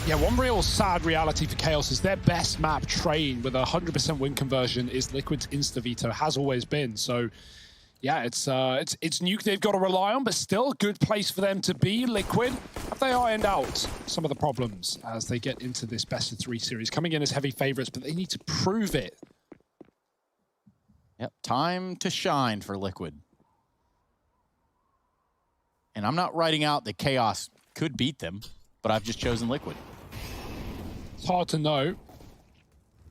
Yeah, one real sad reality for Chaos is their best map, Train, with a 100% win conversion, is Liquid's Insta-Veto, has always been. So, yeah, it's Nuke they've got to rely on, but still a good place for them to be, Liquid. Have they ironed out some of the problems as they get into this best-of-3 series? Coming in as heavy favorites, but they need to prove it. Yep, time to shine for Liquid. And I'm not writing out that Chaos could beat them, but I've just chosen Liquid. It's hard to know,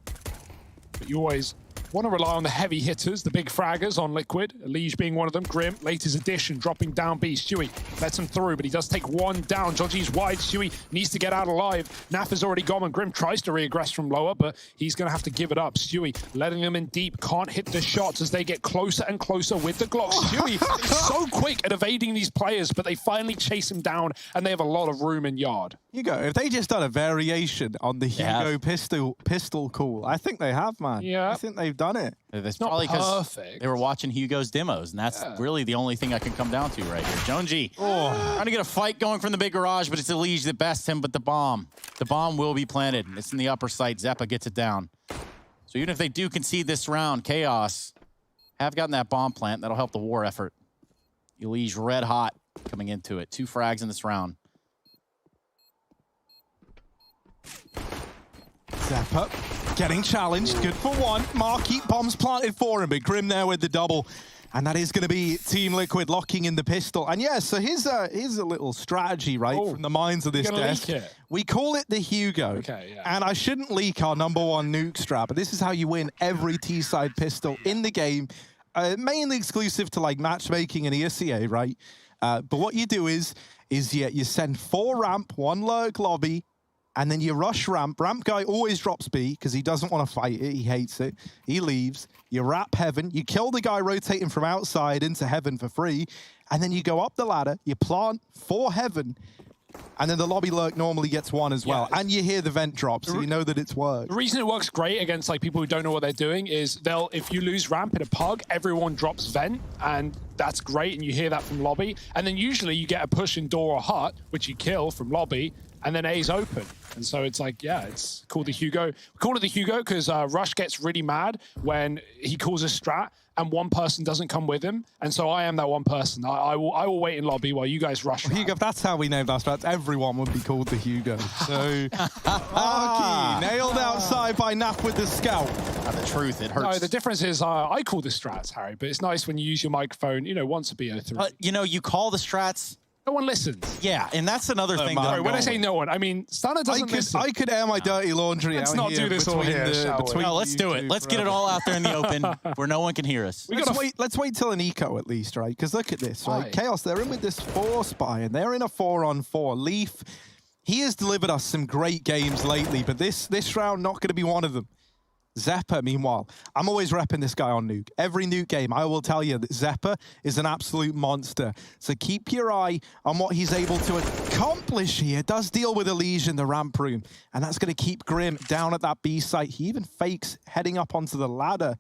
but you always want to rely on the heavy hitters, the big fraggers on Liquid. Liege being one of them. Grim, latest addition, dropping down B. Stewie lets him through, but he does take one down. Joji's wide. Stewie needs to get out alive. Naf has already gone, and Grim tries to reaggress from lower, but he's going to have to give it up. Stewie letting them in deep, can't hit the shots as they get closer and closer with the Glock. Stewie is so quick at evading these players, but they finally chase him down, and they have a lot of room in yard. Hugo, if they just done a variation on the Hugo pistol call, I think they have, man. Yeah. I think they've done it. It's not probably because perfect. they were watching Hugo's demos, and that's really the only thing I can come down to right here. Jonesy trying to get a fight going from the big garage, but it's a Liege that bests him, but the bomb will be planted. It's in the upper site. Zeppa gets it down. So even if they do concede this round, Chaos have gotten that bomb plant. That'll help the war effort. Liege red hot coming into it. 2 frags in this round. Zeppa getting challenged, good for one. Marquee bombs planted for him, but Grim there with the double. And that is going to be Team Liquid locking in the pistol. And yeah, so here's a little strategy, right, from the minds of this desk. We call it the Hugo. Okay, yeah. And I shouldn't leak our #1 nuke strat, but this is how you win every T-side pistol in the game. Mainly exclusive to like matchmaking and ESEA, right? But what you do is you send 4 ramp, 1 lurk lobby, and then you rush ramp. Ramp guy always drops B because he doesn't want to fight it. He hates it. He leaves. You wrap heaven. You kill the guy rotating from outside into heaven for free. And then you go up the ladder. You plant 4 heaven. And then the lobby lurk normally gets 1 as well. And you hear the vent drop, so you know that it's worked. The reason it works great against like people who don't know what they're doing is if you lose ramp in a pug, everyone drops vent, and that's great, and you hear that from lobby. And then usually you get a push in door or hut, which you kill from lobby, and then A's open. And so it's like, yeah, it's called the Hugo. We call it the Hugo because Rush gets really mad when he calls a strat and one person doesn't come with him. And so I am that one person. I will wait in lobby while you guys rush. Well, Hugo, if that's how we named our strats, everyone would be called the Hugo. So, Marquee nailed outside by Naf with the scout. The truth, it hurts. No, the difference is I call the strats, Harry, but it's nice when you use your microphone, once a BO3. But, you call the strats. No one listens. Yeah, and that's another thing. When I say no one, I mean Stunner doesn't listen. I could air my dirty laundry Let's out not here do this all here, shall we? No, let's do it. Let's get it all out there in the open where no one can hear us. Let's wait till an eco at least, right? Because look at this, right? Chaos, they're in with this 4 spy, and they're in a 4-on-4. Leaf, he has delivered us some great games lately, but this round not going to be one of them. Zeppa, meanwhile, I'm always repping this guy on nuke. Every nuke game, I will tell you that Zeppa is an absolute monster. So keep your eye on what he's able to accomplish here. Does deal with a Liege in the ramp room, and that's going to keep Grim down at that B site. He even fakes heading up onto the ladder.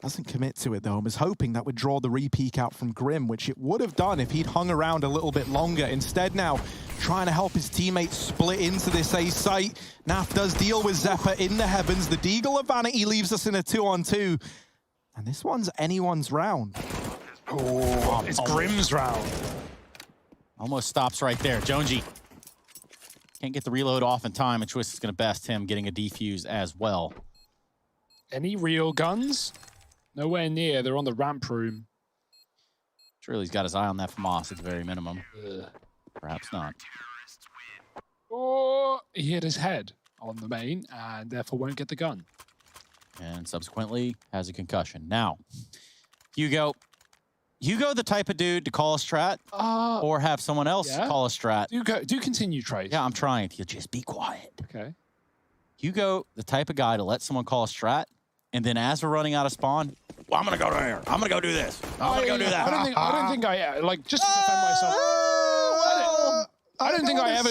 Doesn't commit to it, though, and was hoping that would draw the re-peek out from Grim, which it would have done if he'd hung around a little bit longer. Instead now, trying to help his teammates split into this A site. Naf does deal with Zeppa in the heavens. The Deagle of Vanity leaves us in a 2-on-2. And this one's anyone's round. Oh, it's Grim's round. Almost stops right there. Jonesy can't get the reload off in time, and Twist is going to best him, getting a defuse as well. Any real guns? Nowhere near. They're on the ramp room. Surely he's got his eye on that FAMAS at the very minimum. Perhaps not. Or he hit his head on the main and therefore won't get the gun. And subsequently has a concussion. Now, Hugo the type of dude to call a strat or have someone else call a strat? Do continue, Trace. Yeah, I'm trying to. Just be quiet. Okay. Hugo, the type of guy to let someone call a strat, and then as we're running out of spawn, well, I'm going to go there. I'm going to go do this. I'm going to go do that. I don't think I, like, just to defend myself. I don't think I ever.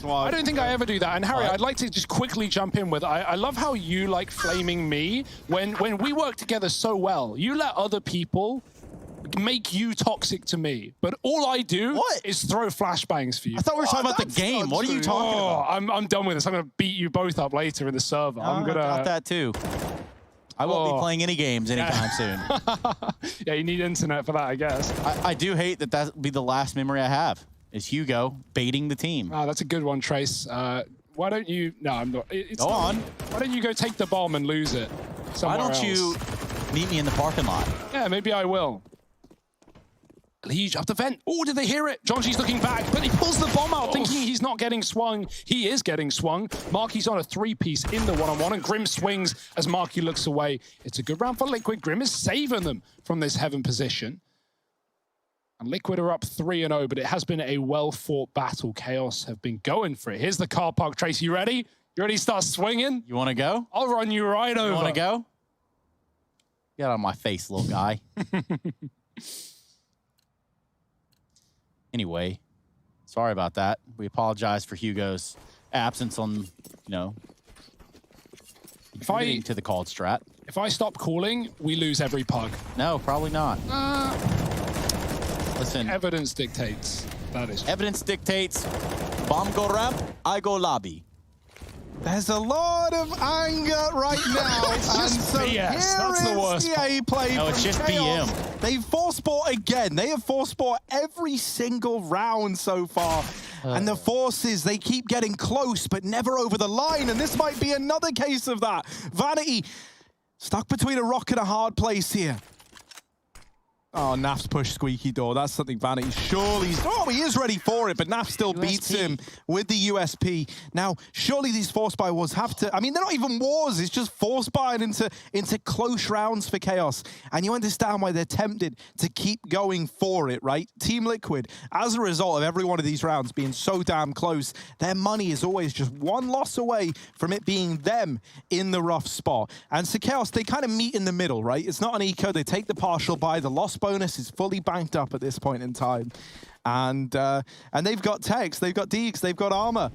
I don't think I ever do that. And Harry, I'd like to just quickly jump in with. I love how you like flaming me when we work together so well. You let other people make you toxic to me, but all I do is throw flashbangs for you. I thought we were talking about the game. What are you talking about? I'm done with this. I'm going to beat you both up later in the server. I'm going to... got that too. I won't be playing any games anytime soon. Yeah, you need internet for that, I guess. I do hate that that'll be the last memory I have, is Hugo baiting the team. Oh, that's a good one, Trace. Why don't you... No, I'm not. Go on. Why don't you go take the bomb and lose it somewhere else? Why don't you meet me in the parking lot? Yeah, maybe I will. Liege up the vent. Oh, did they hear it? Jonji's looking back, but he pulls the bomb out, thinking he's not getting swung. He is getting swung. Marky's on a 3-piece in the one-on-one, and Grim swings as Marky looks away. It's a good round for Liquid. Grim is saving them from this heaven position. And Liquid are up 3-0, but it has been a well-fought battle. Chaos have been going for it. Here's the car park. Trace, you ready? You ready to start swinging? You want to go? I'll run you right over. You want to go? Get out of my face, little guy. Anyway, sorry about that. We apologize for Hugo's absence on, you know, getting to the called strat. If I stop calling, we lose every pug. No, probably not. Listen. Evidence dictates. That is. Evidence dictates. Bomb go ramp, I go lobby. There's a lot of anger right now. And so BS. That's the worst the A play. No, it's just Chaos. BM. They've force bought again. They have force bought every single round so far. And the forces, they keep getting close, but never over the line. And this might be another case of that. Vanity stuck between a rock and a hard place here. Oh, Naf's pushed Squeaky Door. That's something Vanity surely... Oh, he is ready for it, but Naf still beats him with the USP. Now, surely these force buy wars have to... I mean, they're not even wars. It's just force buying into close rounds for Chaos. And you understand why they're tempted to keep going for it, right? Team Liquid, as a result of every one of these rounds being so damn close, their money is always just one loss away from it being them in the rough spot. And so Chaos, they kind of meet in the middle, right? It's not an eco. They take the partial buy. The loss bonus is fully banked up at this point in time. And they've got techs, they've got deeks, they've got armor.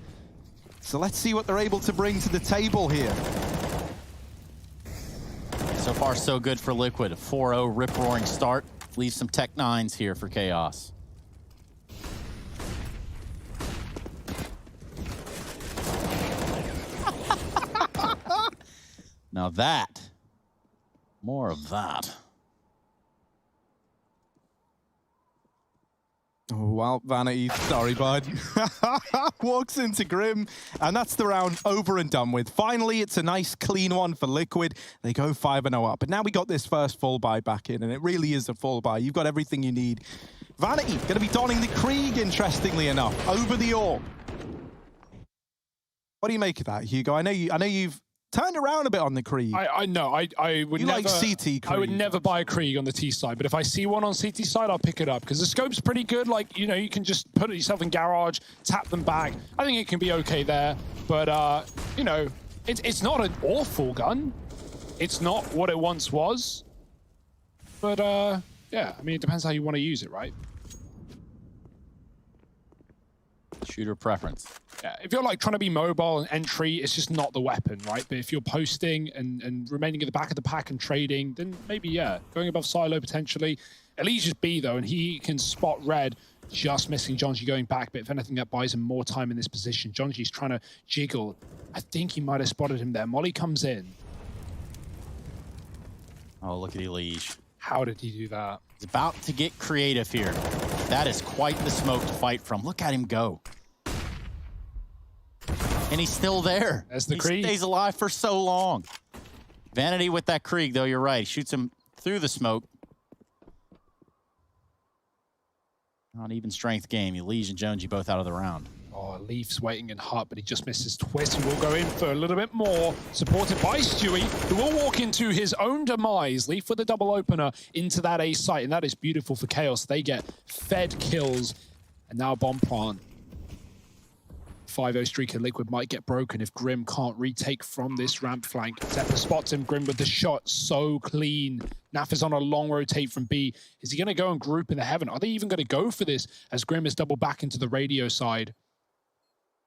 So let's see what they're able to bring to the table here. So far, so good for Liquid. A 4-0 rip-roaring start. Leaves some Tech 9s here for Chaos. Now that, more of that. Oh, well, Vanity, sorry, bud. Walks into Grim, and that's the round over and done with. Finally, it's a nice, clean one for Liquid. They go 5-0 up. But now we got this first full buy back in, and it really is a full buy. You've got everything you need. Vanity, going to be donning the Krieg, interestingly enough, over the AWP. What do you make of that, Hugo? I know you've turned around a bit on the Krieg. I know. I would never. Like CT Krieg. I would never buy a Krieg on the T side, but if I see one on CT side, I'll pick it up because the scope's pretty good. Like, you know, you can just put it yourself in garage, tap them back. I think it can be okay there, but you know, it's not an awful gun. It's not what it once was, but yeah. I mean, it depends how you want to use it, right? Shooter preference. Yeah, if you're like trying to be mobile and entry, it's just not the weapon, right? But if you're posting and remaining at the back of the pack and trading, then maybe, yeah, going above silo potentially. Elijah's B though, and he can spot red, just missing Jonji going back, but if anything, that buys him more time in this position. Jonji's trying to jiggle. I think he might have spotted him there. Molly comes in. Oh, look at Elige. How did he do that? He's about to get creative here. That is quite the smoke to fight from. Look at him go. And he's still there. That's the He Krieg. stays alive for so long. Vanity with that Krieg, though, you're right. Shoots him through the smoke. Not even strength game. Elige and Jonji both out of the round. Oh, Leaf's waiting in hut, but he just misses twist and will go in for a little bit more. Supported by Stewie, who will walk into his own demise. Leaf with a double opener into that A site, and that is beautiful for Chaos. They get fed kills, and now bomb plant. 5-0 streak of Liquid might get broken if Grim can't retake from this ramp flank. Zephyr spots him, Grim with the shot so clean. Naf is on a long rotate from B. Is he going to go and group in the heaven? Are they even going to go for this as Grim is double back into the radio side?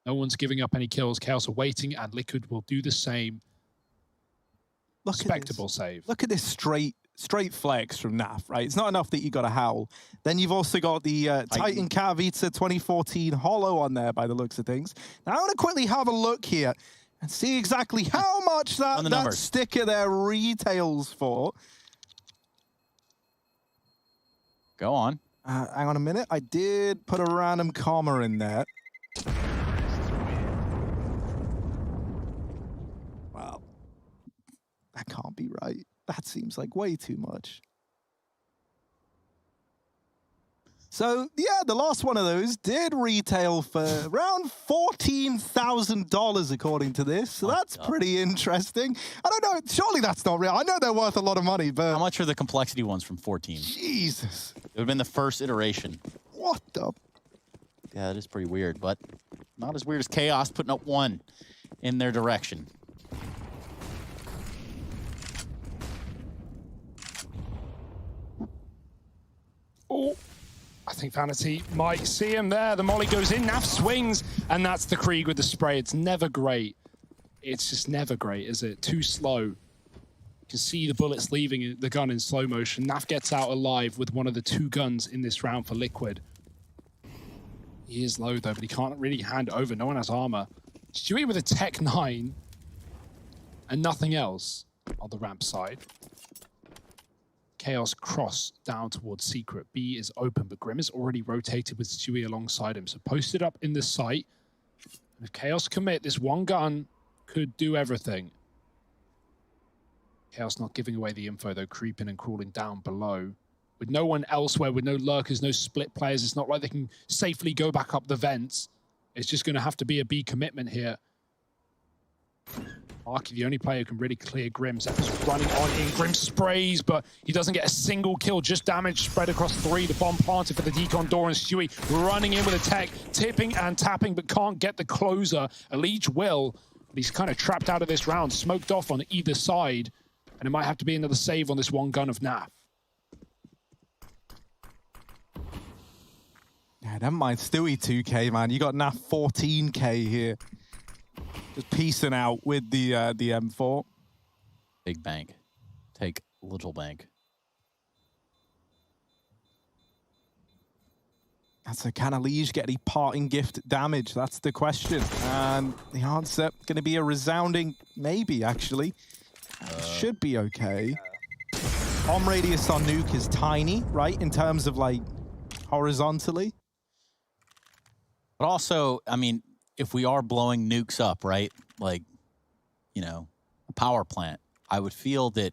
No one's giving up any kills. Chaos are waiting, and Liquid will do the same. Respectable save. Look at this straight straight flex from NAF, right? It's not enough that you got a Howl. Then you've also got the Titan Caravita 2014 Holo on there by the looks of things. Now I'm going to quickly have a look here and see exactly how much that sticker there retails for. Go on. Hang on a minute. I did put a random comma in there. Wow. That can't be right. That seems like way too much. So, yeah, the last one of those did retail for around $14,000, according to this. So that's pretty interesting. I don't know. Surely that's not real. I know they're worth a lot of money, but... How much are the complexity ones from 14? Jesus. It would have been the first iteration. What the... Yeah, that is pretty weird, but not as weird as Chaos putting up 1 in their direction. Oh, I think Vanity might see him there. The molly goes in, Naf swings, and that's the Krieg with the spray. It's never great. It's just never great, is it? Too slow. You can see the bullets leaving the gun in slow motion. Naf gets out alive with one of the 2 guns in this round for Liquid. He is low, though, but he can't really hand it over. No one has armor. Stewie with a Tech 9 and nothing else on the ramp side. Chaos cross down towards Secret. B is open, but Grim is already rotated with Stewie alongside him. So posted up in the site. If Chaos commit, this one gun could do everything. Chaos not giving away the info, though, creeping and crawling down below. With no one elsewhere, with no lurkers, no split players, it's not like they can safely go back up the vents. It's just going to have to be a B commitment here. Arky, the only player who can really clear Grim. Zep's running on in. Grim sprays, but he doesn't get a single kill. Just damage spread across 3. The bomb planted for the decon door, and Stewie running in with a tech, tipping and tapping, but can't get the closer. Elige will, but he's kind of trapped out of this round, smoked off on either side, and it might have to be another save on this one gun of Naf. Yeah, never mind Stewie 2K, man. You got Naf 14K here. Just piecing out with the M4. Big bank. Take little bank. That's a can Elige get any parting gift damage? That's the question. And the answer going to be a resounding maybe, actually. Should be okay. Bomb radius on nuke is tiny, right? In terms of, like, horizontally. But also, I mean, if we are blowing nukes up, right? Like, you know, a power plant, I would feel that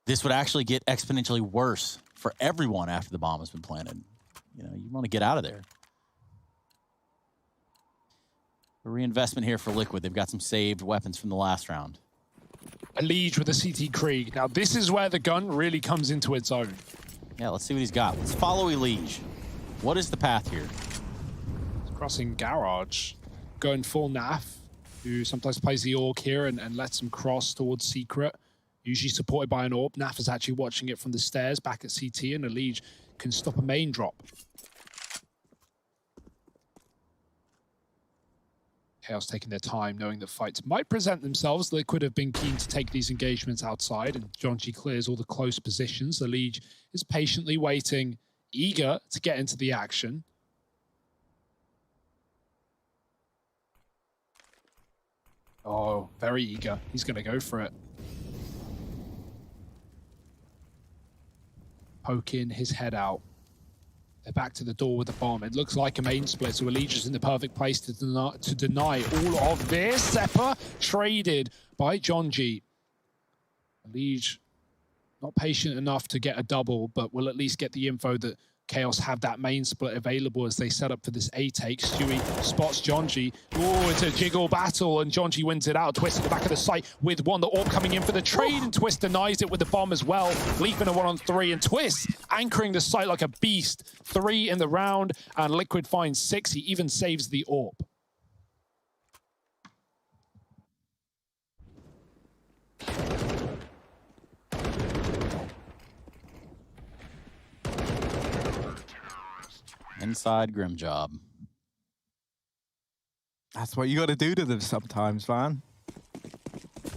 this would actually get exponentially worse for everyone after the bomb has been planted. You know, you want to get out of there. A reinvestment here for Liquid. They've got some saved weapons from the last round. Elige with a CT Krieg. Now, this is where the gun really comes into its own. Yeah, let's see what he's got. Let's follow Elige. What is the path here? Crossing Garage, going full Naf, who sometimes plays the Orc here and lets him cross towards Secret, usually supported by an Orb. Naf is actually watching it from the stairs back at CT, and Elige can stop a main drop. Chaos taking their time, knowing that fights might present themselves. Liquid have been keen to take these engagements outside, and John G clears all the close positions. Elige is patiently waiting, eager to get into the action. Oh, very eager. He's going to go for it. Poking his head out. They're back to the door with the bomb. It looks like a main split, so Elige is in the perfect place to deny all of this. Zeppa traded by John G. Elige not patient enough to get a double, but will at least get the info that Chaos have that main split available as they set up for this A take. Stewie spots John G. Oh, it's a jiggle battle, and John G wins it out. Twist at the back of the site with one. The Orb coming in for the trade, and Twist denies it with the bomb as well. Leaping a 1-on-3, and Twist anchoring the site like a beast. 3 in the round, and Liquid finds 6. He even saves the Orb. Inside Grim job. That's what you got to do to them sometimes, man.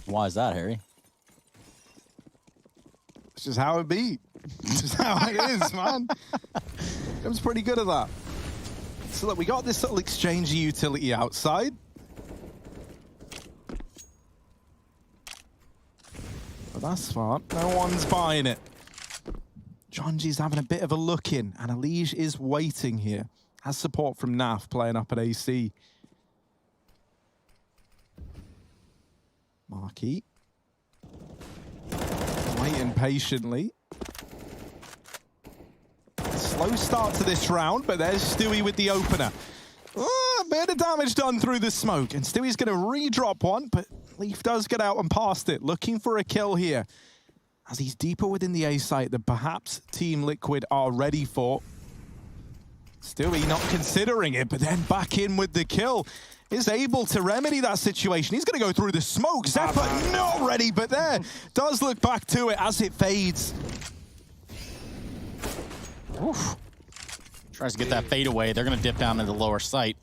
Why is that, Harry? just how it be. It's just how it is, man. Grim's pretty good at that. So look, we got this little exchange utility outside. But that's smart. No one's buying it. Jonji's having a bit of a look in, and Elige is waiting here. Has support from Naf playing up at AC. Marquis. Waiting patiently. Slow start to this round, but there's Stewie with the opener. A bit of damage done through the smoke, and Stewie's going to re-drop one, but Leaf does get out and past it, looking for a kill here. As he's deeper within the A site that perhaps Team Liquid are ready for. Stewie not considering it, but then back in with the kill. Is able to remedy that situation. He's going to go through the smoke. Zeppa not ready, but there does look back to it as it fades. Oof. Tries to get that fade away. They're going to dip down to the lower site.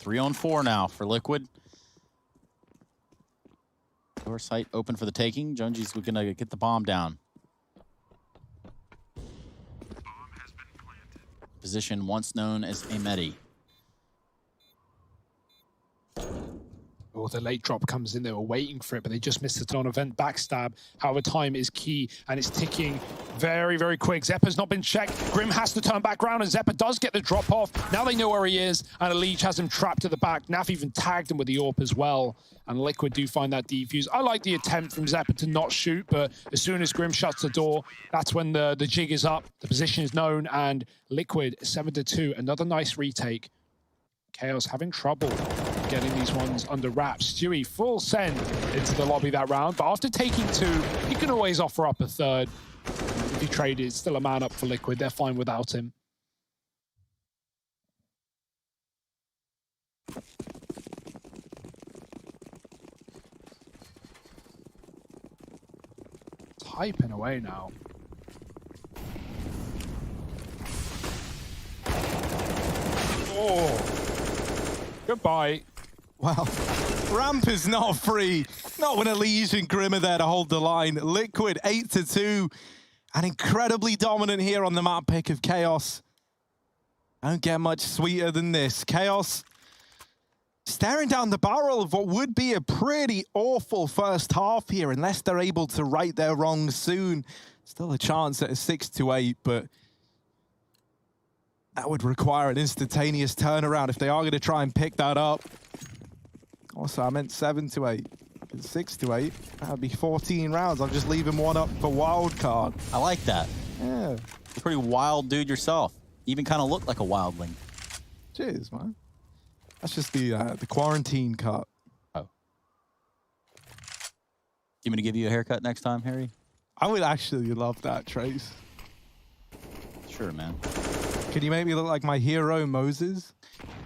3-on-4 now for Liquid. Lower site open for the taking. Junji's going to get the bomb down. Position once known as Ameti. Oh, the late drop comes in. They were waiting for it, but they just missed it on event backstab. However, time is key, and it's ticking very, very quick. Zeppa's not been checked. Grim has to turn back around, and Zeppa does get the drop off. Now they know where he is, and Elige has him trapped at the back. Naf even tagged him with the AWP as well, and Liquid do find that defuse. I like the attempt from Zeppa to not shoot, but as soon as Grim shuts the door, that's when the jig is up, the position is known, and Liquid 7-2. Another nice retake. Chaos having trouble getting these ones under wraps. Stewie full send into the lobby that round, but after taking 2, he can always offer up a third. If he traded, still a man up for Liquid. They're fine without him. Typing away now. Oh, goodbye. Wow. Ramp is not free. Not when Elige and Grim are there to hold the line. Liquid 8-2. And incredibly dominant here on the map pick of Chaos. Don't get much sweeter than this. Chaos staring down the barrel of what would be a pretty awful first half here, unless they're able to right their wrongs soon. Still a chance at a 6-8, but that would require an instantaneous turnaround if they are going to try and pick that up. Also, I meant 7-8. 6-8, that would be 14 rounds. I'm just leaving one up for wild card. I like that. Yeah. You're a pretty wild dude yourself. Even kind of look like a wildling. Cheers, man. That's just the quarantine cut. Oh. You want me to give you a haircut next time, Harry? I would actually love that, Trace. Sure, man. Could you make me look like my hero, Moses?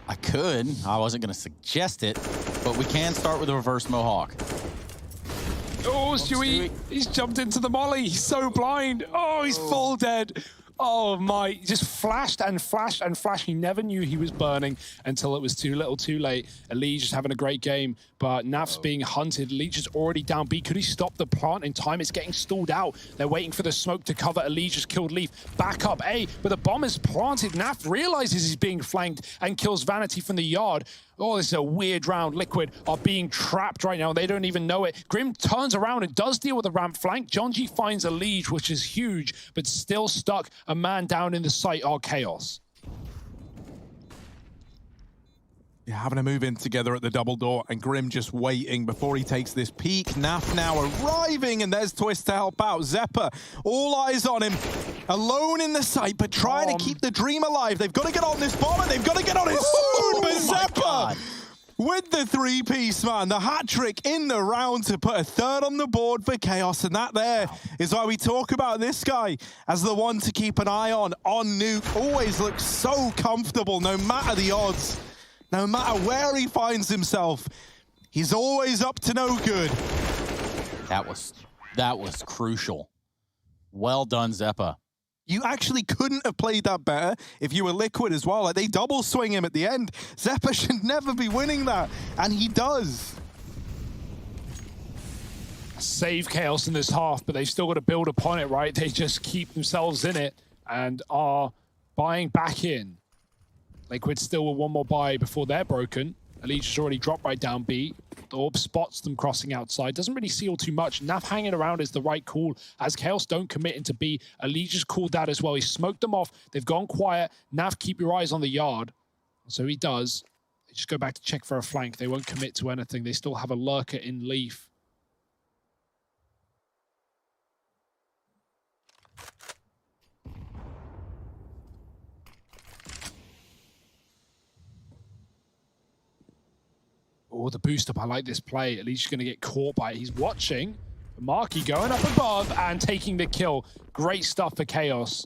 I could. I wasn't going to suggest it, but we can start with a reverse mohawk. Oh, Stewie, he's jumped into the molly. He's so blind. Oh, he's full dead. Oh my, he just flashed and flashed and flashed. He never knew he was burning until it was too little too late. Elige is having a great game, but Naf's being hunted. Elige is already down B. Could he stop the plant in time? It's getting stalled out. They're waiting for the smoke to cover. Elige has killed Leaf. Back up A, but the bomb is planted. Naf realizes he's being flanked and kills Vanity from the yard. Oh, this is a weird round. Liquid are being trapped right now. They don't even know it. Grim turns around and does deal with a ramp flank. Jonji finds Elige, which is huge, but still stuck. A man down in the site are Chaos. Yeah, having to move in together at the double door, and Grim just waiting before he takes this peek. Naf now arriving, and there's Twist to help out. Zeppa, all eyes on him, alone in the site, but trying to keep the dream alive. They've got to get on this bomber. They've got to get on it soon, but Zeppa with the 3-piece, man. The hat trick in the round to put a third on the board for Chaos, and that there is why we talk about this guy as the one to keep an eye on Nuke. Always looks so comfortable, no matter the odds. No matter where he finds himself, he's always up to no good. That was crucial. Well done, Zeppa. You actually couldn't have played that better if you were Liquid as well. Like, they double swing him at the end. Zeppa should never be winning that, and he does. save Chaos in this half, but they've still got to build upon it, right? They just keep themselves in it and are buying back in. Liquid still with one more buy before they're broken. Elite has already dropped right down B. The Orb spots them crossing outside. Doesn't really seal too much. Naf hanging around is the right call as Chaos don't commit into B. Elite just called that as well. He smoked them off. They've gone quiet. Naf, keep your eyes on the yard. So he does. They just go back to check for a flank. They won't commit to anything. They still have a lurker in Leaf. Oh, the boost up. I like this play. At least he's going to get caught by it. He's watching. Marky going up above and taking the kill. Great stuff for Chaos.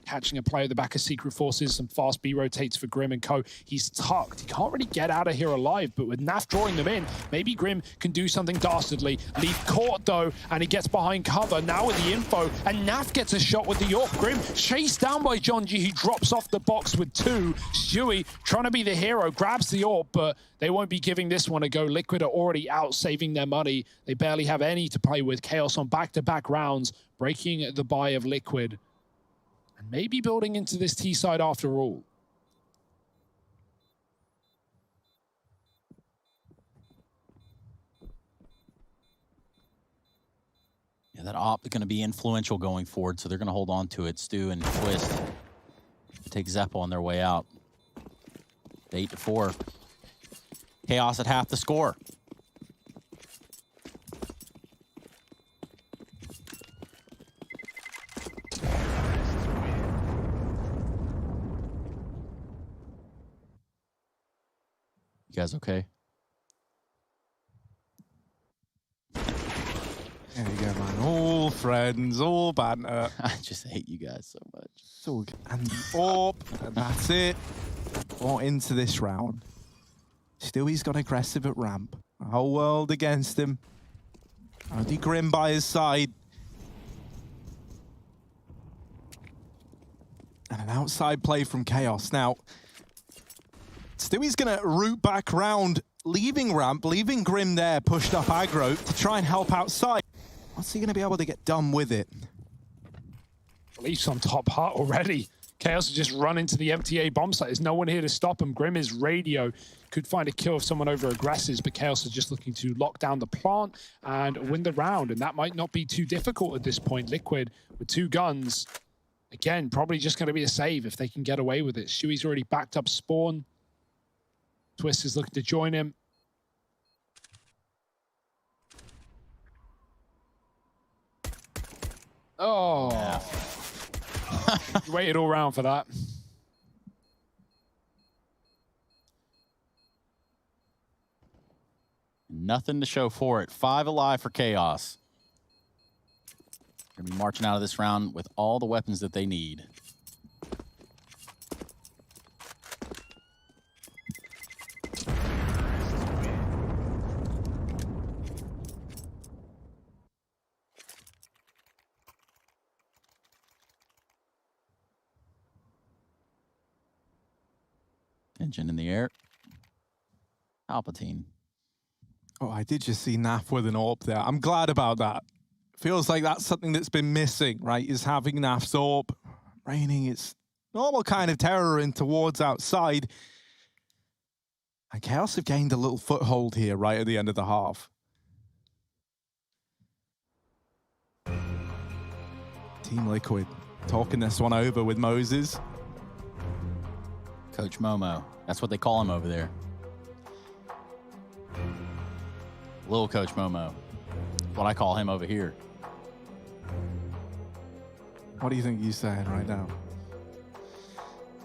Catching a player at the back of Secret Forces. Some fast B rotates for Grim and co. He's tucked. He can't really get out of here alive, but with Naf drawing them in, maybe Grim can do something dastardly. Leaf caught though, and he gets behind cover now with the info, and Naf gets a shot with the AWP. Grim chased down by Jonji, who drops off the box with 2. Stewie trying to be the hero, grabs the AWP, but they won't be giving this one a go. Liquid are already out saving their money. They barely have any to play with. Chaos on back-to-back rounds, breaking the buy of Liquid. Maybe building into this T side after all. Yeah, that op is going to be influential going forward, so they're going to hold on to it. Stu and Twist take Zeppo on their way out. 8-4. Chaos at half the score. You guys okay? There you go, man. All friends, all banter. I just hate you guys so much. So good. And the AWP, and that's it. Brought into this round. Stewie's got aggressive at ramp. The whole world against him. Only Grim by his side. And an outside play from Chaos. Now, Stewie's going to root back round, leaving ramp, leaving Grim there, pushed up aggro to try and help outside. What's he going to be able to get done with it? Leaf's on top hut already. Chaos has just run into the MTA bomb site. There's no one here to stop him. Grim is radio. Could find a kill if someone over aggresses, but Chaos is just looking to lock down the plant and win the round, and that might not be too difficult at this point. Liquid with 2 guns. Again, probably just going to be a save if they can get away with it. Stewie's already backed up spawn. Twist is looking to join him. Oh. Yeah. Waited all round for that. Nothing to show for it. 5 alive for Chaos. Gonna be marching out of this round with all the weapons that they need. Engine in the air. Palpatine. Oh, I did just see Naf with an AWP there. I'm glad about that. Feels like that's something that's been missing, right? Is having Naf's AWP. Raining its normal kind of terror in towards outside. And Chaos have gained a little foothold here right at the end of the half. Team Liquid talking this one over with Moses. Coach Momo. That's what they call him over there. Little Coach Momo. What I call him over here. What do you think he's saying right now?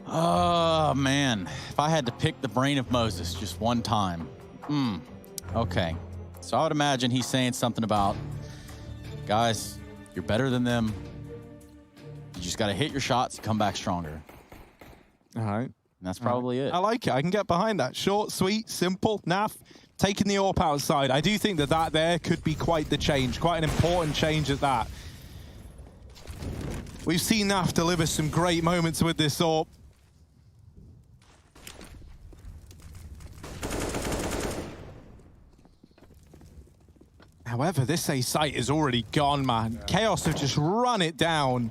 Oh, man. If I had to pick the brain of Moses just one time. Okay. So I would imagine he's saying something about, guys, you're better than them. You just got to hit your shots and come back stronger. All right. And that's probably it. I like it. I can get behind that. Short, sweet, simple. Naf taking the AWP outside. I do think that there could be quite the change, quite an important change at that. We've seen Naf deliver some great moments with this AWP. However, this A site is already gone, man. Yeah. Chaos have just run it down.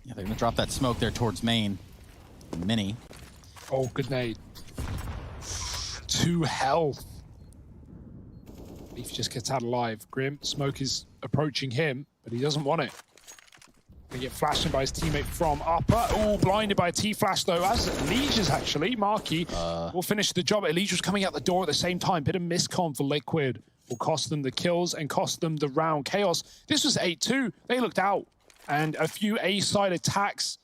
Yeah, they're gonna drop that smoke there towards main. Mini. Oh, good nade. 2 health. Leaf just gets out alive. Grim, smoke is approaching him, but he doesn't want it. Gonna get flashed in by his teammate from upper. Oh, blinded by a T-flash though, as Liege actually. Marky will finish the job. Liege was coming out the door at the same time. Bit of miscom for Liquid. Will cost them the kills and cost them the round. Chaos, this was 8-2. They looked out. And a few A-side attacks,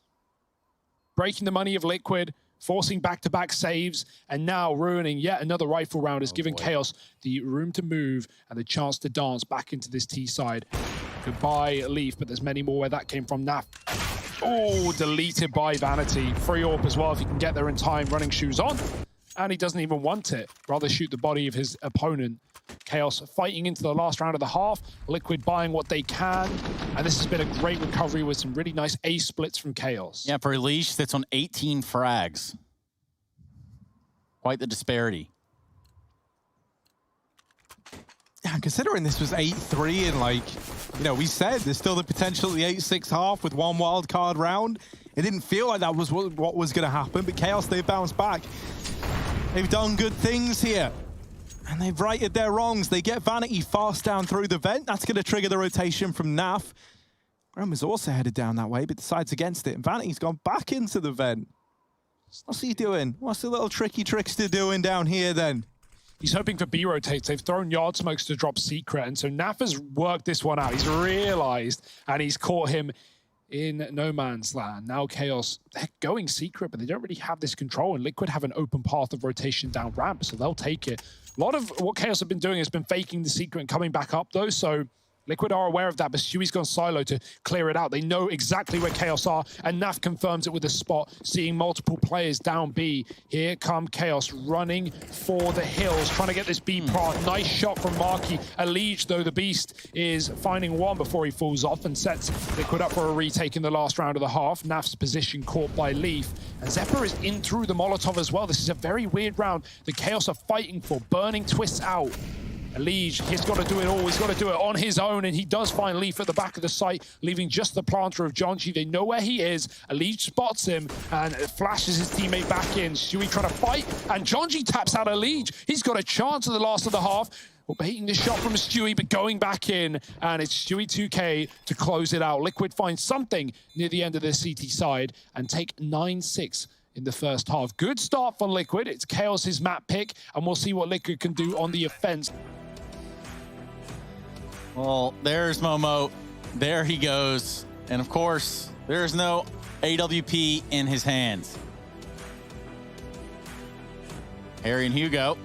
breaking the money of Liquid, forcing back-to-back saves, and now ruining yet another rifle round has given Chaos the room to move and the chance to dance back into this T-side. Goodbye, Leaf, but there's many more where that came from. Naf. Oh, deleted by Vanity. Free AWP as well if he can get there in time, running shoes on. And he doesn't even want it. Rather shoot the body of his opponent. Chaos fighting into the last round of the half. Liquid buying what they can. And this has been a great recovery with some really nice A splits from Chaos. Yeah, for Leash, sits on 18 frags. Quite the disparity. Yeah, considering this was 8-3 and like, you know, we said there's still the potential of the 8-6 half with 1 wild card round. It didn't feel like that was what was going to happen, but Chaos, they've bounced back. They've done good things here. And they've righted their wrongs. They get Vanity fast down through the vent. That's going to trigger the rotation from Naf. Grim was also headed down that way, but decides against it. And Vanity's gone back into the vent. What's he doing? What's the little tricky trickster doing down here then? He's hoping for B rotates. They've thrown yard smokes to drop secret. And so Naf has worked this one out. He's realized and he's caught him in no man's land. Now Chaos, they're going secret, but they don't really have this control. And Liquid have an open path of rotation down ramp, so they'll take it. A lot of what Chaos have been doing has been faking the secret and coming back up though, so Liquid are aware of that, but Stewie's gone silo to clear it out. They know exactly where Chaos are, and Naf confirms it with a spot, seeing multiple players down B. Here come Chaos running for the hills, trying to get this B plant. Nice shot from Marky. Liege, though, the beast, is finding one before he falls off and sets Liquid up for a retake in the last round of the half. Naf's position caught by Leaf, and Zephyr is in through the Molotov as well. This is a very weird round. The Chaos are fighting for, burning Twists out. Liege, he's got to do it all. He's got to do it on his own, and he does find Leaf at the back of the site, leaving just the planter of Jonji. They know where he is. Liege spots him and flashes his teammate back in. Stewie trying to fight, and Jonji taps out Liege. He's got a chance at the last of the half. Well, baiting the shot from Stewie, but going back in, and it's Stewie 2K to close it out. Liquid finds something near the end of their CT side and take 9-6 in the first half. Good start for Liquid. It's Chaos's map pick, and we'll see what Liquid can do on the offense. Well, there's Momo. There he goes. And of course, there's no AWP in his hands. Harry and Hugo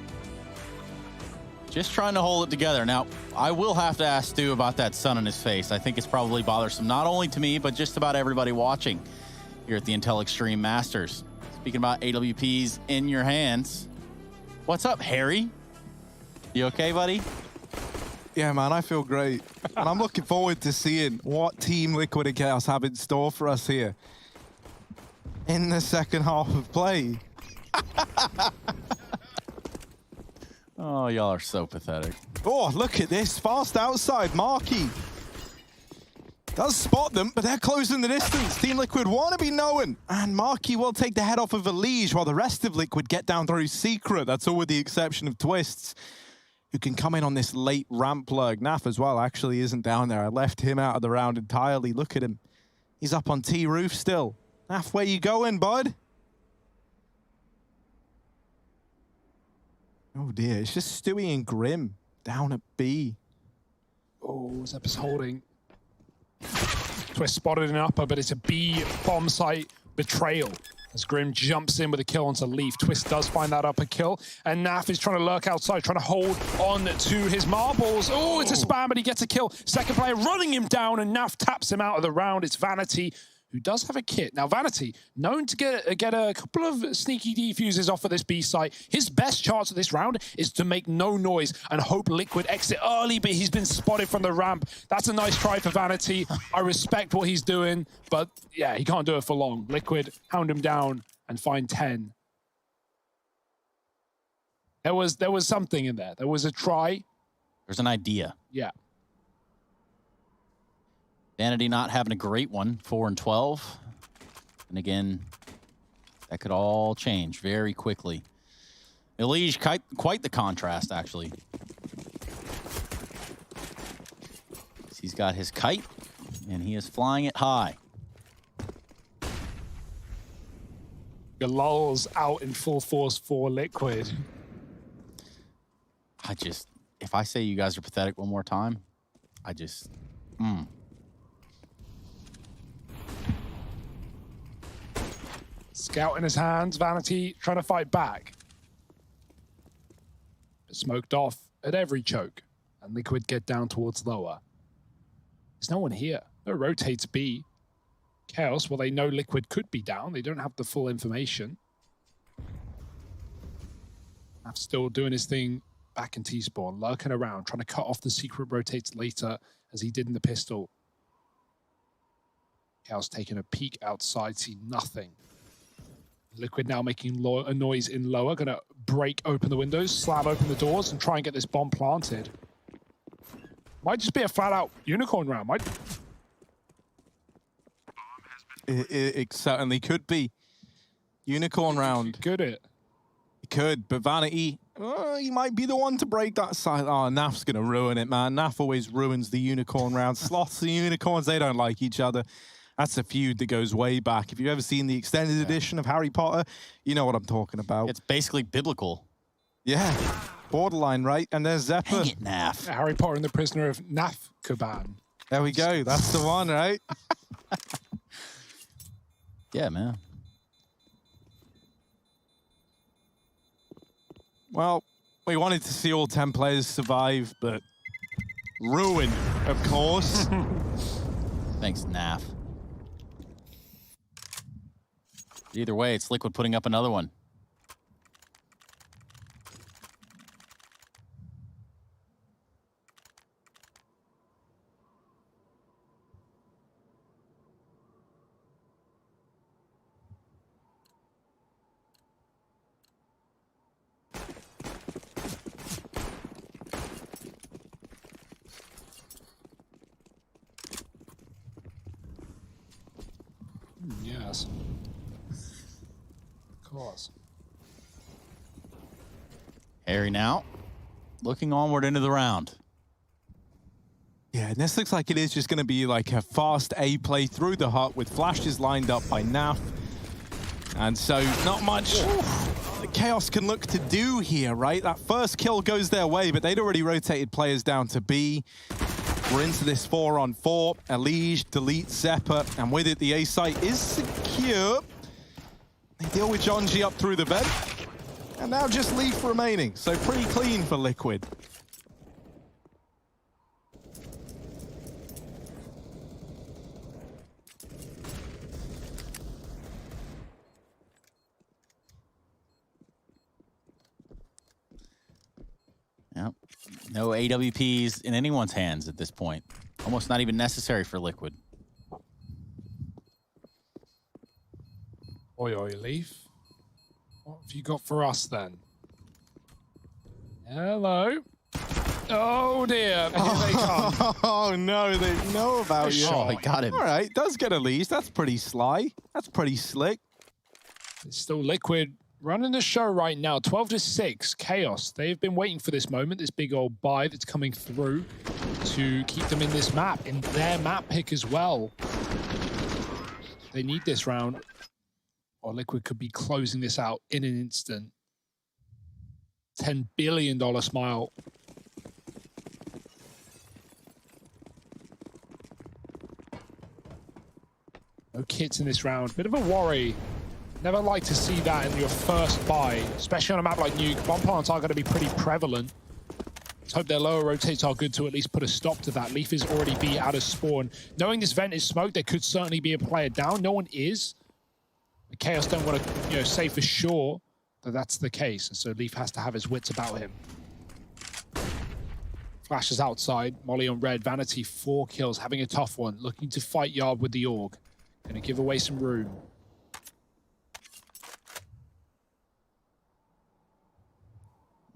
just trying to hold it together. Now, I will have to ask Stu about that sun on his face. I think it's probably bothersome, not only to me, but just about everybody watching here at the Intel Extreme Masters. Speaking about AWPs in your hands, what's up, Harry? You okay, buddy? Yeah, man, I feel great. And I'm looking forward to seeing what Team Liquid and Chaos have in store for us here in the second half of play. Oh, y'all are so pathetic. Oh, look at this. Fast outside. Marky does spot them, but they're closing the distance. Team Liquid want to be known. And Marky will take the head off of Liege while the rest of Liquid get down through secret. That's all with the exception of Twists, who can come in on this late ramp plug. Naf as well actually isn't down there. I left him out of the round entirely. Look at him. He's up on T roof still. Naf, where you going, bud? Oh dear, it's just Stewie and Grim down at B. Oh, Zep's holding. Twist spotted an upper, but it's a B bomb site betrayal. As Grim jumps in with a kill onto Leaf. Twist does find that upper kill, and Naf is trying to lurk outside, trying to hold on to his marbles. Oh, it's a spam, but he gets a kill. Second player running him down, and Naf taps him out of the round. It's Vanity, who does have a kit. Now, Vanity, known to get a couple of sneaky defuses off of this B site. His best chance of this round is to make no noise and hope Liquid exit early, but he's been spotted from the ramp. That's a nice try for Vanity. I respect what he's doing, but yeah, he can't do it for long. Liquid hound him down and find 10. There was something in there. There was a try, There's an idea. Yeah. Vanity not having a great one, 4 and 12. And again, that could all change very quickly. Elige, quite the contrast, actually. He's got his kite, and he is flying it high. Galal's out in full force for Liquid. If I say you guys are pathetic one more time, Scout in his hands, Vanity trying to fight back. Smoked off at every choke, and Liquid get down towards lower. There's no one here. No rotates B. Chaos, well, they know Liquid could be down. They don't have the full information. Naf still doing his thing back in T-spawn, lurking around, trying to cut off the secret rotates later, as he did in the pistol. Chaos taking a peek outside, see nothing. Liquid now making a noise in lower, gonna break open the windows, slam open the doors, and try and get this bomb planted. Might just be a flat-out unicorn round. It certainly could be. Unicorn round. Could it? It could, but Vanity, he might be the one to break that side. Oh, Naf's going to ruin it, man. Naf always ruins the unicorn round. Sloths and unicorns, they don't like each other. That's a feud that goes way back. If you've ever seen the extended edition of Harry Potter, you know what I'm talking about. It's basically biblical. Yeah, borderline, right? And there's Zeppa. Dang it, Naf. Harry Potter and the Prisoner of Nafkaban. There we go. That's the one, right? Yeah, man. Well, we wanted to see all 10 players survive, but ruin, of course. Thanks, Naf. Either way, it's Liquid putting up another one. Yes. Of course. Harry now, looking onward into the round. Yeah, and this looks like it is just going to be like a fast A play through the hut with flashes lined up by Naf. And so not much the Chaos can look to do here, right? That first kill goes their way, but they'd already rotated players down to B. We're into this 4-on-4. Elige deletes Zeppa, and with it, the A site is secure. They deal with John G up through the vent, and now just Leaf remaining. So pretty clean for Liquid. Yep. No AWPs in anyone's hands at this point. Almost not even necessary for Liquid. Oi, Leaf. What have you got for us then? Hello. Oh dear. Here they come. Oh no, they know about you. Oh, I got him. All right, does get a lead. That's pretty sly. That's pretty slick. It's still Liquid running the show right now. 12-6. Chaos. They've been waiting for this moment, this big old buy that's coming through to keep them in this map, in their map pick as well. They need this round, or Liquid could be closing this out in an instant. $10 billion smile. No kits in this round. Bit of a worry. Never like to see that in your first buy, especially on a map like Nuke. Bomb plants are going to be pretty prevalent. Let's hope their lower rotates are good to at least put a stop to that. Leaf is already B out of spawn. Knowing this vent is smoked, there could certainly be a player down. No one is. The Chaos don't want to, say for sure that that's the case. And so Leaf has to have his wits about him. Flashes outside. Molly on red. Vanity, 4 kills, having a tough one. Looking to fight Yard with the AUG. Going to give away some room.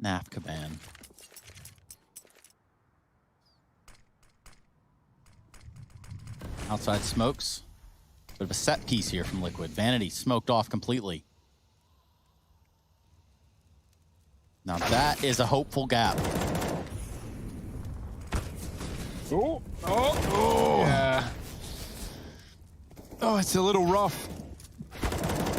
Nafkaban. Outside smokes. Bit of a set piece here from Liquid. Vanity smoked off completely. Now that is a hopeful gap. Yeah. Oh, it's a little rough.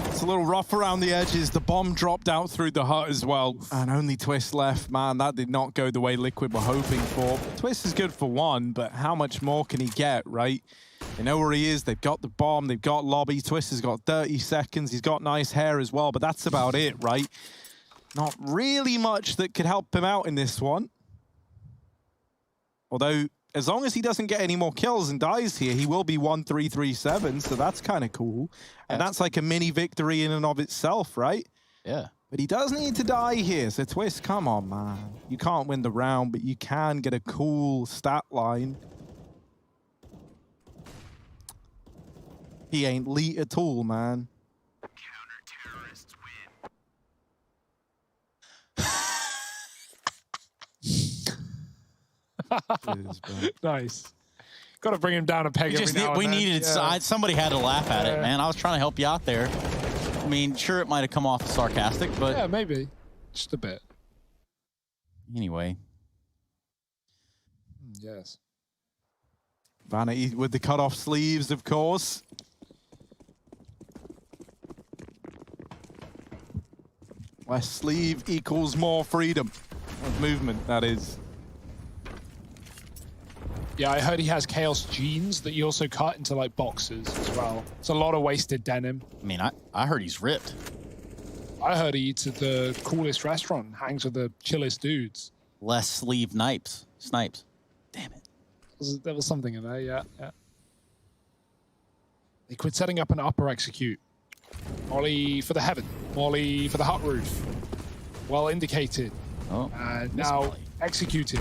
It's a little rough around the edges. The bomb dropped out through the hut as well. And only Twist left. Man, that did not go the way Liquid were hoping for. Twist is good for one, but how much more can he get, right? They know where he is. They've got the bomb. They've got lobby. Twist has got 30 seconds. He's got nice hair as well, but that's about it, right? Not really much that could help him out in this one. Although, as long as he doesn't get any more kills and dies here, he will be 1-3-3-7, so that's kind of cool. And that's like a mini victory in and of itself, right? Yeah. But he does need to die here, so Twist, come on, man. You can't win the round, but you can get a cool stat line. He ain't elite at all, man. Counter-terrorists win. Nice. Got to bring him down a peg every now and we then. needed somebody had to laugh at it, man. I was trying to help you out there. I mean, sure, it might have come off sarcastic, but yeah, maybe just a bit. Anyway, Yes. Vanity with the cut-off sleeves, of course. Less sleeve equals more freedom of movement, that is. Yeah, I heard he has Chaos jeans that you also cut into like boxes as well. It's a lot of wasted denim. I mean, I heard he's ripped. I heard he eats at the coolest restaurant and hangs with the chillest dudes. Less sleeve snipes. Damn it. There was something in there, yeah. They quit setting up an upper execute. Molly for the heaven. Molly for the hut roof. Well indicated. Oh, And miss now Molly. executed.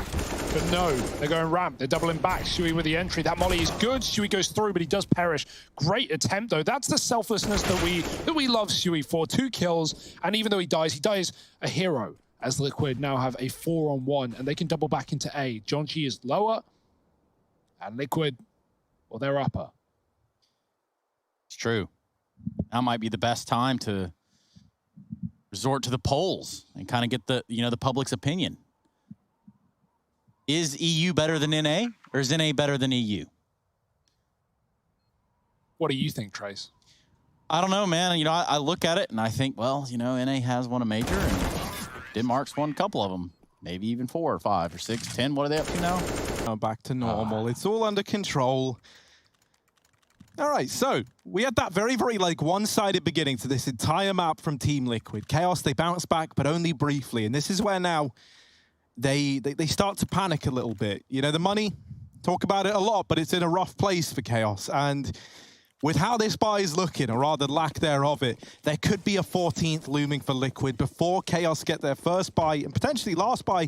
But no, they're going ramp. They're doubling back. Shui with the entry. That Molly is good. Shui goes through, but he does perish. Great attempt, though. That's the selflessness that we love Shui for. 2 kills, and even though he dies a hero, as Liquid now have a 4-on-1, and they can double back into A. John G is lower, and Liquid, well, they're upper. It's true. Now might be the best time to resort to the polls and kind of get the public's opinion. Is EU better than NA, or is NA better than EU? What do you think, Trace? I don't know, man. I look at it and I think, well, NA has won a major, and Denmark's won a couple of them. Maybe even 4 or 5 or 6, 10. What are they up to now? Now back to normal. It's all under control. All right, so we had that very, very one-sided beginning to this entire map from Team Liquid. Chaos, they bounce back, but only briefly. And this is where now they start to panic a little bit. The money, talk about it a lot, but it's in a rough place for Chaos. And with how this buy is looking, or rather lack thereof it, there could be a 14th looming for Liquid before Chaos get their first buy, and potentially last buy.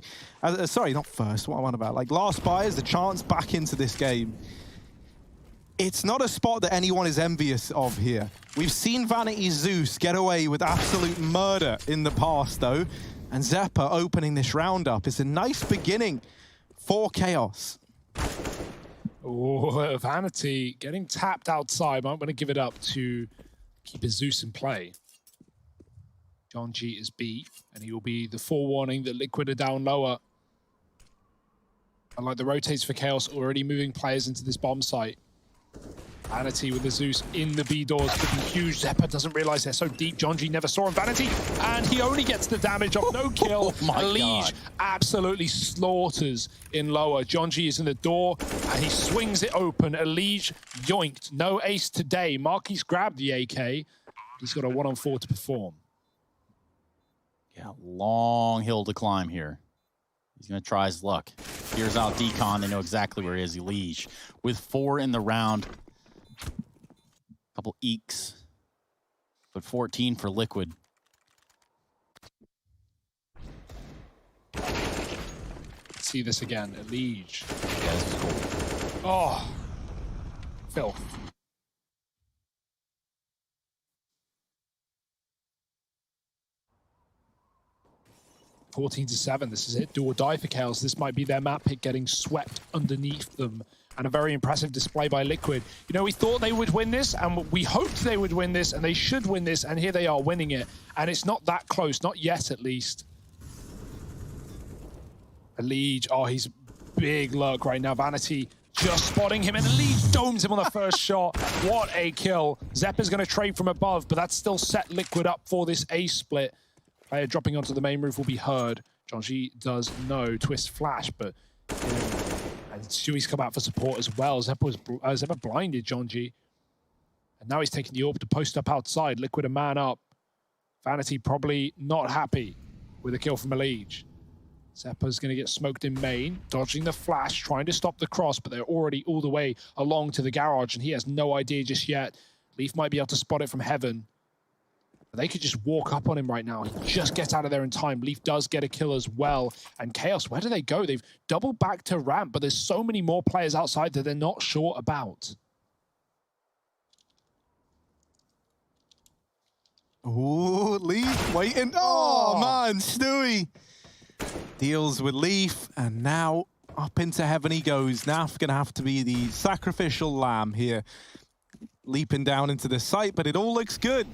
Sorry, not first, what am I on about? Last buy is the chance back into this game. It's not a spot that anyone is envious of here. We've seen Vanity Zeus get away with absolute murder in the past, though. And Zeppa opening this round up is a nice beginning for Chaos. Oh, Vanity getting tapped outside. I'm going to give it up to keep his Zeus in play. John G is B, and he will be the forewarning that Liquid are down lower. I like the rotates for Chaos, already moving players into this bomb site. Vanity with the Zeus in the B doors could be huge. Zeppa doesn't realize they're so deep. John G never saw him. Vanity, and he only gets the damage off. No kill. Oh my Liege God. absolutely slaughters in lower. John G is in the door, and he swings it open. Liege yoinked. No ace today. Marquis grabbed the AK. He's got a 1-on-4 to perform. Yeah, long hill to climb here. He's going to try his luck. Here's out Decon. They know exactly where he is. Liege with 4 in the round. Couple eeks. But 14 for Liquid. See this again. Liege. Yeah, this is cool. Oh. Filth. (14-7). This is it. Do or die for Chaos. This might be their map pick getting swept underneath them and a very impressive display by Liquid. You know, we thought they would win this, and we hoped they would win this, and they should win this, and here they are winning it. And it's not that close, not yet at least. Elige, oh, he's big lurk right now. Vanity just spotting him, and Elige domes him on the first shot. What a kill. Zeppa's going to trade from above, but that's still set Liquid up for this ace split. Player dropping onto the main roof will be heard. Jonji does know. Twist flash, but... and Stewie's come out for support as well. Zeppa blinded Jonji. And now he's taking the orb to post up outside. Liquid a man up. Vanity probably not happy with a kill from Elige. Zeppa's going to get smoked in main, dodging the flash, trying to stop the cross, but they're already all the way along to the garage, and he has no idea just yet. Leaf might be able to spot it from heaven. But they could just walk up on him right now. He just gets out of there in time. Leaf does get a kill as well. And Chaos, where do they go? They've doubled back to ramp, but there's so many more players outside that they're not sure about. Ooh, Leaf waiting. Oh, man, Stewie deals with Leaf, and now up into heaven he goes. Naf gonna have to be the sacrificial lamb here, leaping down into the site, but it all looks good.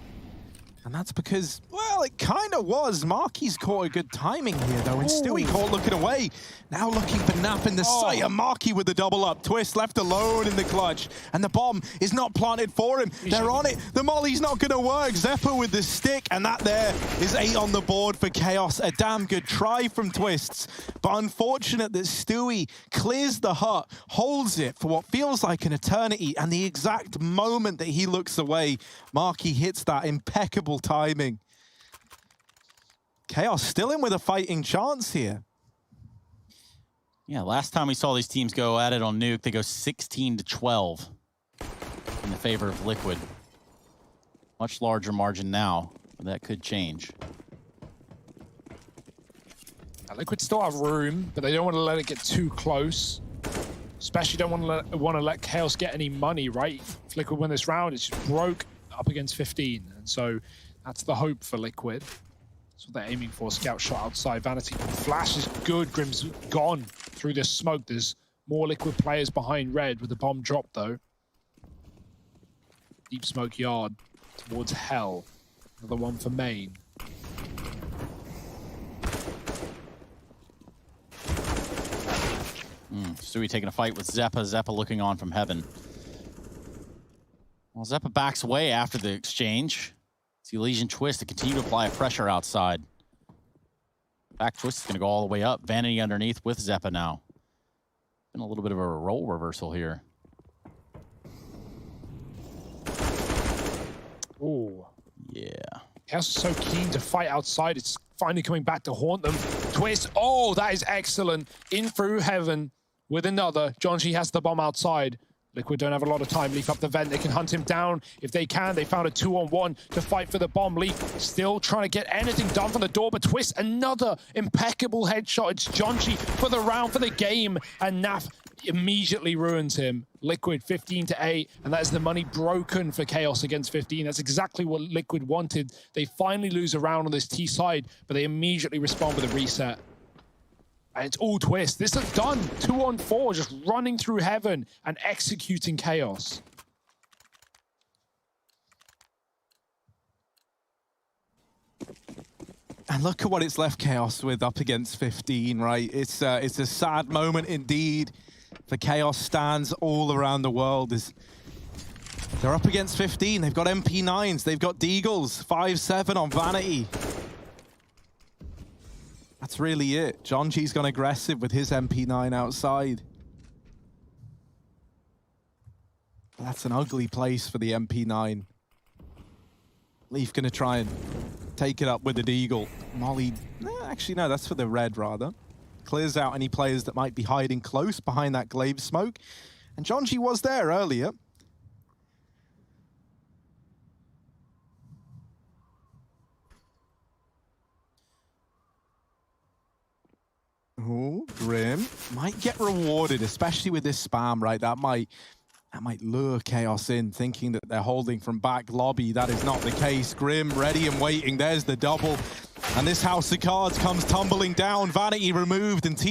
And that's because, well, it kind of was. Marky's caught a good timing here, though, and Stewie caught looking away. Now looking for Nap in the sight, and Marky with the double up. Twist left alone in the clutch, and the bomb is not planted for him. They're on it. The molly's not going to work. Zeppa with the stick, and that there is 8 on the board for Chaos. A damn good try from Twists, but unfortunate that Stewie clears the hut, holds it for what feels like an eternity, and the exact moment that he looks away, Marky hits that impeccable timing. Chaos still in with a fighting chance here. Yeah, last time we saw these teams go at it on Nuke, they go 16-12 in the favor of Liquid. Much larger margin now, but that could change. Liquid still have room, but they don't want to let it get too close. Especially don't want to let Chaos get any money, right? If Liquid win this round, it's just broke up against 15. And so that's the hope for Liquid. That's what they're aiming for. Scout shot outside. Vanity flash is good. Grim's gone through this smoke. There's more Liquid players behind red with the bomb drop, though. Deep smoke yard towards hell. Another one for main. Stewie taking a fight with Zeppa. Zeppa looking on from heaven. Well, Zeppa backs away after the exchange. See Legion Twist to continue to apply pressure outside. Back Twist is going to go all the way up. Vanity underneath with Zeppa now. Been a little bit of a role reversal here. Oh. Yeah. Chaos is so keen to fight outside. It's finally coming back to haunt them. Twist. Oh, that is excellent. In through heaven with another. Jonji has the bomb outside. Liquid don't have a lot of time. Leaf up the vent. They can hunt him down if they can. They found a 2-on-1 to fight for the bomb. Leaf still trying to get anything done from the door, but Twist, another impeccable headshot. It's Jonji for the round, for the game, and Naf immediately ruins him. Liquid 15-8, and that is the money broken for Chaos against 15. That's exactly what Liquid wanted. They finally lose a round on this T side, but they immediately respond with a reset. And it's all Twist. This is done. 2-on-4, just running through heaven and executing Chaos. And look at what it's left Chaos with up against 15, right? It's a sad moment indeed for Chaos stands all around the world. They're up against 15. They've got MP9s. They've got Deagles. 5-7 on Vanity. That's really it. Jonji's gone aggressive with his MP9 outside. That's an ugly place for the MP9. Leaf gonna try and take it up with the Deagle. Molly, actually no, that's for the red rather. Clears out any players that might be hiding close behind that glaive smoke. And Jonji was there earlier. Oh, Grim might get rewarded, especially with this spam, right? That might lure Chaos in, thinking that they're holding from back lobby. That is not the case. Grim ready and waiting. There's the double. And this house of cards comes tumbling down. Vanity removed and team